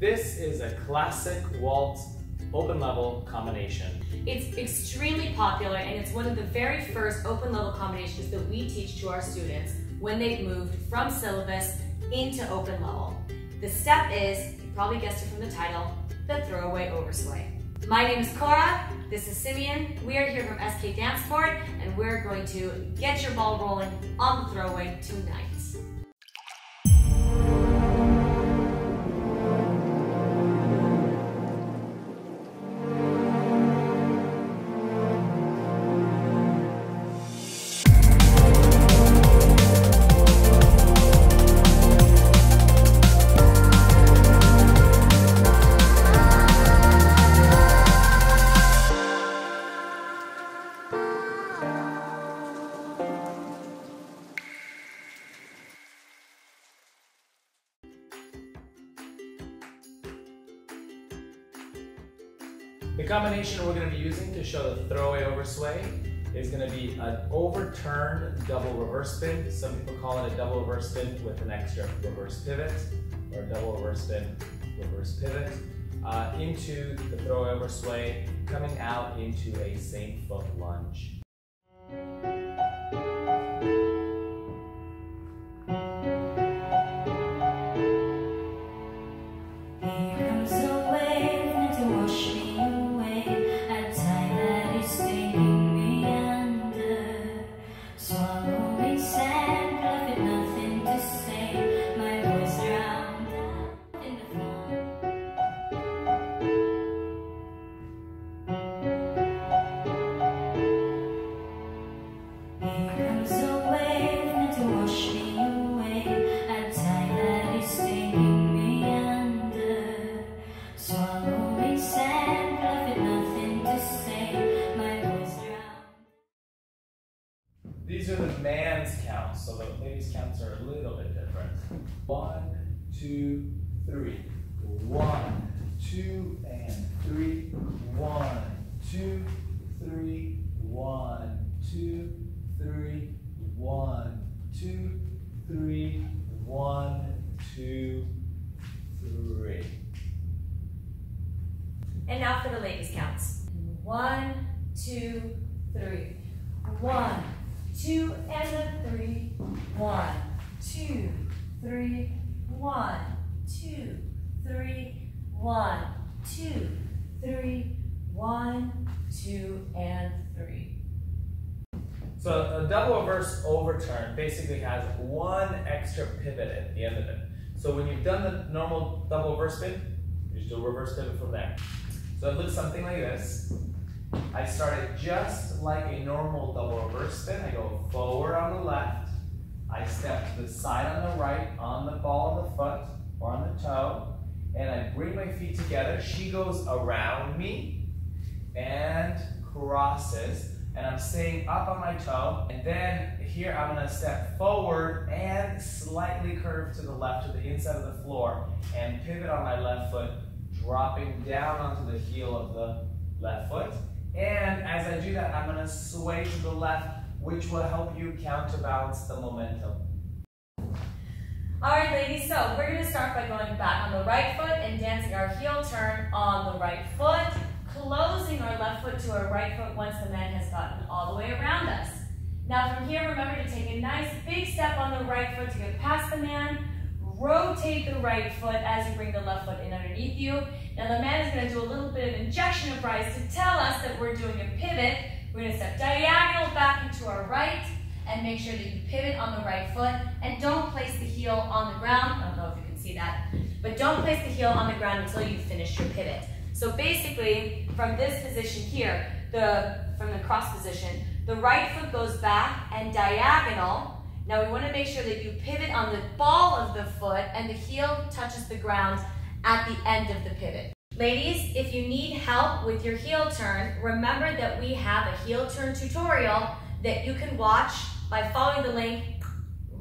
This is a classic waltz open level combination. It's extremely popular and it's one of the very first open level combinations that we teach to our students when they've moved from syllabus into open level. The step is, you probably guessed it from the title, the Throwaway Oversway. My name is Cora, this is Simeon, we are here from SK Dancesport and we're going to get your ball rolling on the throwaway tonight. The combination we're going to be using to show the throwaway oversway is going to be an overturned double reverse spin. Some people call it a double reverse spin with an extra reverse pivot, or a double reverse spin, reverse pivot, into the throwaway oversway, coming out into a same foot lunge. These are the man's counts, so the ladies' counts are a little bit different. 1, 2, 3. 1, 2, and 3. 1, 2, 3. 1, 2, 3. 1, 2, 3. 1, 2, 3. And now for the ladies' counts. 1, 2, 3. 1, 2 and a 3. 1, 2, 3. 1, 2, 3. 1, 2, 3. 1, 2, and 3. So a double reverse overturn basically has one extra pivot at the end of it. So when you've done the normal double reverse spin, you just do a reverse pivot from there. So it looks something like this. I started just like a normal double reverse spin. I go forward on the left. I step to the side on the right, on the ball of the foot or on the toe, and I bring my feet together. She goes around me and crosses, and I'm staying up on my toe. And then here I'm going to step forward and slightly curve to the left to the inside of the floor and pivot on my left foot, dropping down onto the heel of the left foot. And as I do that, I'm going to sway to the left, which will help you counterbalance the momentum. All right, ladies, so we're going to start by going back on the right foot and dancing our heel turn on the right foot, closing our left foot to our right foot once the man has gotten all the way around us. Now from here, remember to take a nice big step on the right foot to get past the man. Rotate the right foot as you bring the left foot in underneath you. Now the man is going to do a little bit of injection of rise to tell us that we're doing a pivot. We're going to step diagonal back into our right and make sure that you pivot on the right foot and don't place the heel on the ground. I don't know if you can see that, but don't place the heel on the ground until you finish your pivot. So basically, from this position here, from the cross position, the right foot goes back and diagonal. Now we want to make sure that you pivot on the ball of the foot and the heel touches the ground at the end of the pivot. Ladies, if you need help with your heel turn, remember that we have a heel turn tutorial that you can watch by following the link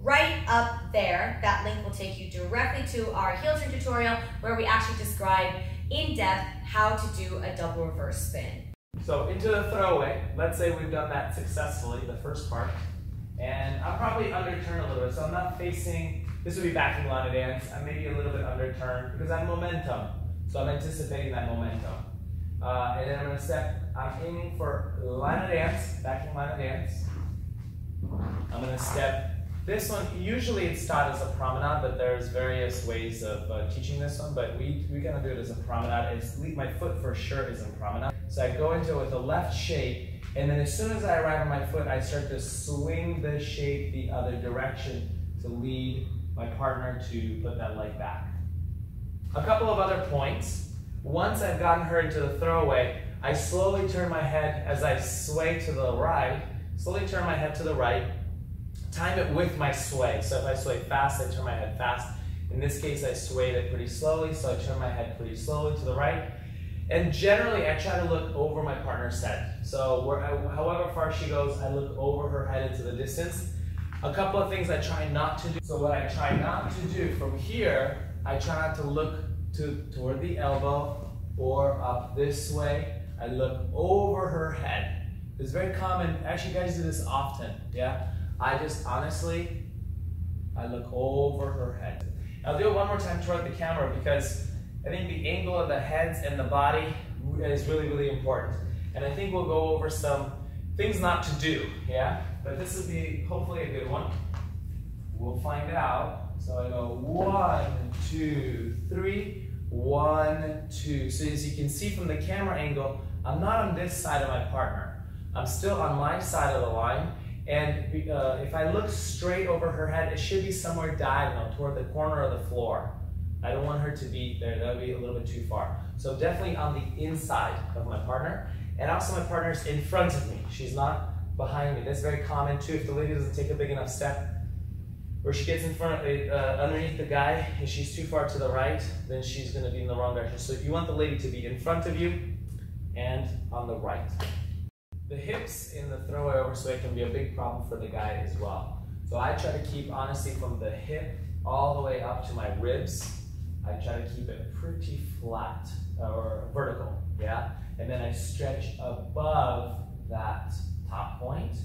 right up there. That link will take you directly to our heel turn tutorial where we actually describe in depth how to do a double reverse spin. So into the throwaway, let's say we've done that successfully, the first part, and I'll probably underturn a little bit, so I'm not facing This would be backing line of dance. I may be a little bit under turn because I have momentum. So I'm anticipating that momentum. And then I'm going to step, I'm aiming for line of dance, backing line of dance. I'm going to step this one. Usually it's taught as a promenade, but there's various ways of teaching this one, but we're going to do it as a promenade. My foot for sure is in promenade. So I go into it with a left shape, and then as soon as I arrive on my foot, I start to swing the shape the other direction to lead my partner to put that leg back. A couple of other points. Once I've gotten her into the throwaway, I slowly turn my head as I sway to the right, slowly turn my head to the right, time it with my sway. So if I sway fast, I turn my head fast. In this case, I swayed it pretty slowly, so I turn my head pretty slowly to the right. And generally, I try to look over my partner's head. So however far she goes, I look over her head into the distance. A couple of things I try not to do. So what I try not to do from here, I try not to look toward the elbow or up this way. I look over her head. It's very common, actually guys do this often, yeah? I just honestly, I look over her head. I'll do it one more time toward the camera because I think the angle of the heads and the body is really, really important. And I think we'll go over some things not to do, yeah? But this will be hopefully a good one. We'll find out. So I go 1, 2, 3, 1, 2. So as you can see from the camera angle, I'm not on this side of my partner. I'm still on my side of the line. And if I look straight over her head, it should be somewhere diagonal toward the corner of the floor. I don't want her to be there. That would be a little bit too far. So definitely on the inside of my partner. And also my partner's in front of me. She's not behind me. That's very common too. If the lady doesn't take a big enough step, where she gets in front of, underneath the guy, if she's too far to the right, then she's going to be in the wrong direction. So you want the lady to be in front of you and on the right. The hips in the throwaway oversway can be a big problem for the guy as well. So I try to keep, honestly, from the hip all the way up to my ribs, I try to keep it pretty flat, or vertical, yeah? And then I stretch above that top point,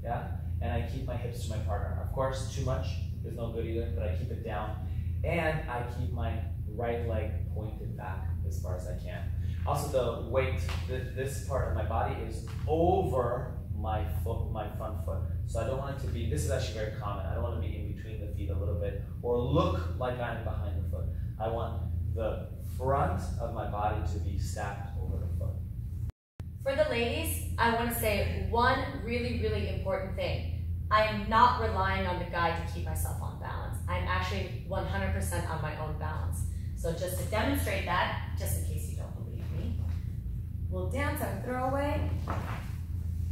yeah? And I keep my hips to my partner. Of course, too much is no good either, but I keep it down. And I keep my right leg pointed back as far as I can. Also the weight, this part of my body is over my foot, my front foot. So I don't want it to be, this is actually very common, I don't want to be in between the feet a little bit or look like I'm behind the foot. I want the front of my body to be stacked over the foot. For the ladies, I want to say one really, really important thing. I am not relying on the guy to keep myself on balance. I'm actually 100% on my own balance. So just to demonstrate that, just in case you don't believe me, we'll dance our throwaway.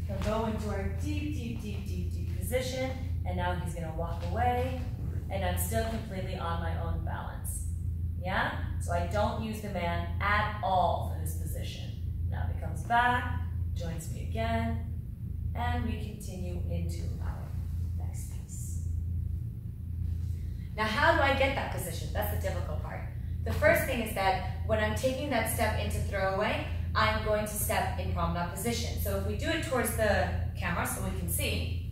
He'll go into our deep, deep, deep, deep, deep position, and now he's going to walk away, and I'm still completely on my own balance. Yeah? So I don't use the man at all for this position. Now he comes back, joins me again, and we continue into our next piece. Now how do I get that position? That's the difficult part. The first thing is that when I'm taking that step into throwaway, I'm going to step in promenade position. So if we do it towards the camera so we can see.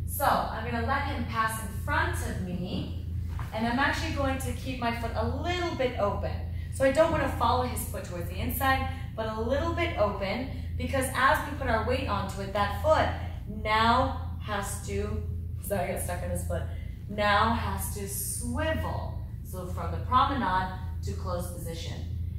So I'm going to let him pass in front of me, and I'm actually going to keep my foot a little bit open. So I don't want to follow his foot towards the inside, but a little bit open, because as we put our weight onto it, that foot now has to, sorry, I got stuck on his foot, now has to swivel. So from the promenade to closed position.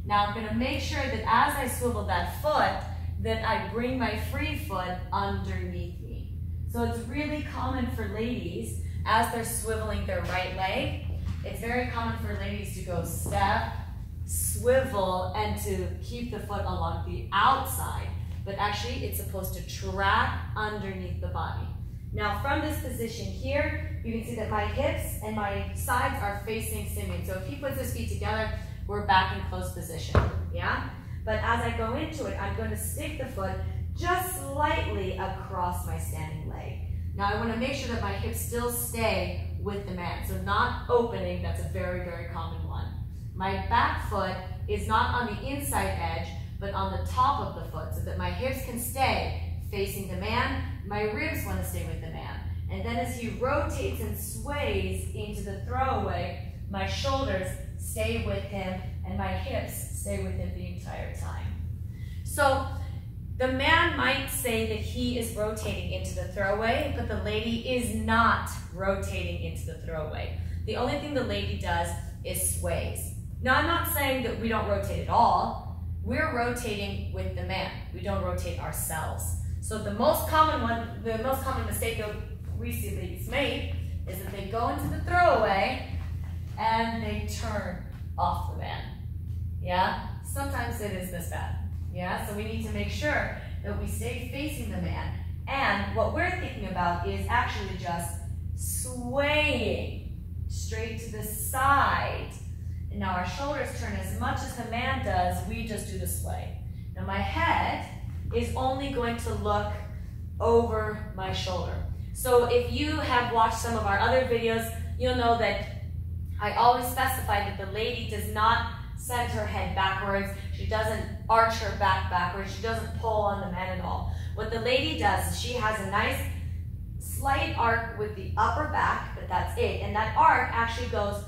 Now I'm going to make sure that as I swivel that foot, that I bring my free foot underneath me. So it's really common for ladies, as they're swiveling their right leg, it's very common for ladies to go step, swivel, and to keep the foot along the outside. But actually, it's supposed to track underneath the body. Now from this position here, you can see that my hips and my sides are facing Simeon. So if he puts his feet together, we're back in closed position, yeah? But as I go into it, I'm going to stick the foot just slightly across my standing leg. Now I want to make sure that my hips still stay with the man. So not opening, that's a very, very common one. My back foot is not on the inside edge, but on the top of the foot, so that my hips can stay facing the man. My ribs want to stay with the man. And then as he rotates and sways into the throwaway, my shoulders stay with him and my hips stay with him the entire time. So the man might say that he is rotating into the throwaway, but the lady is not rotating into the throwaway. The only thing the lady does is sways. Now, I'm not saying that we don't rotate at all. We're rotating with the man. We don't rotate ourselves. So the most common mistake that we see ladies make is that they go into the throwaway and they turn off the man. Yeah? Sometimes it is this bad. Yeah? So we need to make sure that we stay facing the man. And what we're thinking about is actually just swaying straight to the side. And now our shoulders turn as much as the man does, we just do the sway. Now my head is only going to look over my shoulder. So if you have watched some of our other videos, you'll know that I always specify that the lady does not send her head backwards. She doesn't arch her back backwards. She doesn't pull on the man at all. What the lady does is she has a nice slight arc with the upper back, but that's it. And that arc actually goes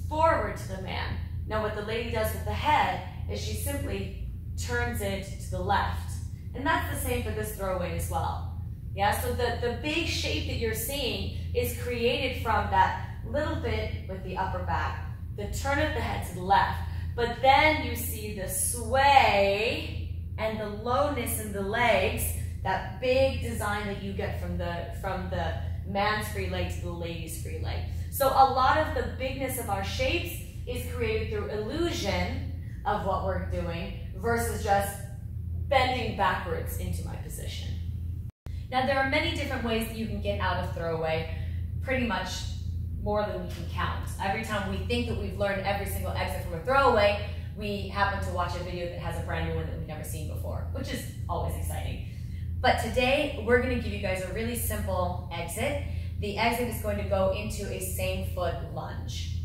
forward to the man. Now what the lady does with the head is she simply turns it to the left. And that's the same for this throwaway as well. Yeah, so the big shape that you're seeing is created from that little bit with the upper back, the turn of the head to the left, but then you see the sway and the lowness in the legs, that big design that you get from the man's free leg to the lady's free leg. So a lot of the bigness of our shapes is created through illusion of what we're doing versus just bending backwards into my position. Now there are many different ways that you can get out of throwaway, pretty much more than we can count. Every time we think that we've learned every single exit from a throwaway, we happen to watch a video that has a brand new one that we've never seen before, which is always exciting. But today, we're going to give you guys a really simple exit. The exit is going to go into a same foot lunge.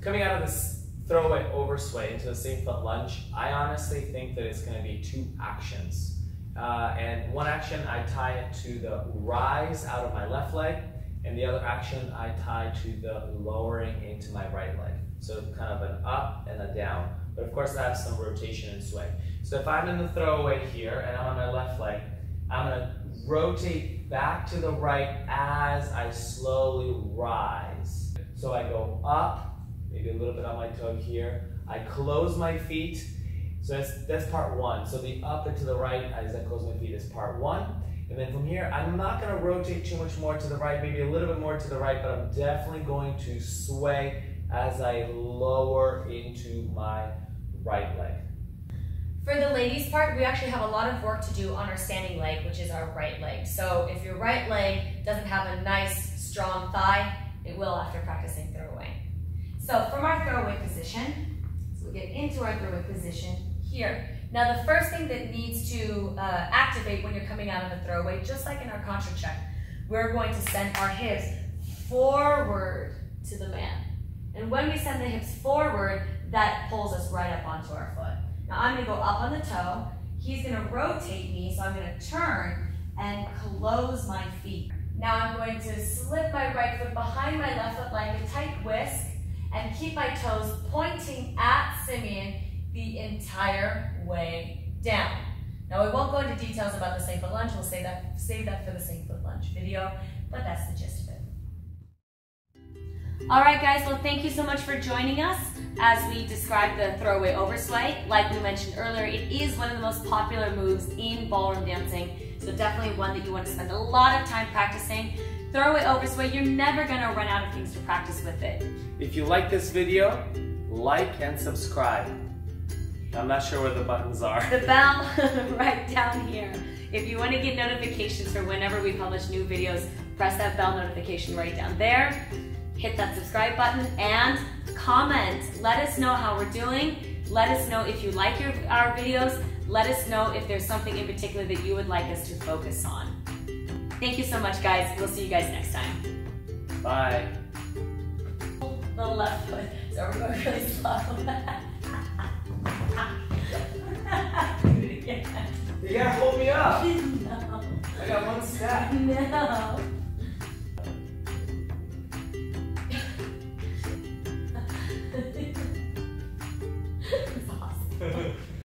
Coming out of this throwaway oversway into the same foot lunge, I honestly think that it's going to be two actions. And one action, I tie it to the rise out of my left leg, and the other action, I tie to the lowering into my right leg. So kind of an up and a down. But of course, that has some rotation and sway. So if I'm in the throwaway here and I'm on my left leg, I'm going to rotate back to the right as I slowly rise. So I go up, maybe a little bit on my toe here. I close my feet. So that's part one. So the up and to the right as I close my feet is part one. And then from here, I'm not going to rotate too much more to the right, maybe a little bit more to the right, but I'm definitely going to sway as I lower into my right leg. For the ladies part, we actually have a lot of work to do on our standing leg, which is our right leg. So if your right leg doesn't have a nice, strong thigh, it will after practicing throwaway. So from our throwaway position, so we get into our throwaway position here. Now the first thing that needs to activate when you're coming out of a throwaway, just like in our contra check, we're going to send our hips forward to the man. And when we send the hips forward, that pulls us right up onto our foot. Now I'm going to go up on the toe. He's going to rotate me, so I'm going to turn and close my feet. Now I'm going to slip my right foot behind my left foot like a tight whisk and keep my toes pointing at Simeon the entire way down. Now we won't go into details about the same foot lunge. We'll save that for the same foot lunge video, but that's the gist of it. All right, guys, well, thank you so much for joining us as we describe the throwaway oversway. Like we mentioned earlier, it is one of the most popular moves in ballroom dancing, so definitely one that you want to spend a lot of time practicing. Throwaway oversway, you're never gonna run out of things to practice with it. If you like this video, like and subscribe. I'm not sure where the buttons are. The bell right down here. If you want to get notifications for whenever we publish new videos, press that bell notification right down there. Hit that subscribe button and comment. Let us know how we're doing. Let us know if you like our videos. Let us know if there's something in particular that you would like us to focus on. Thank you so much, guys. We'll see you guys next time. Bye. The left foot. So we're going really slow. Do it again. You gotta hold me up. No. I gotta that one step. No. It's awesome.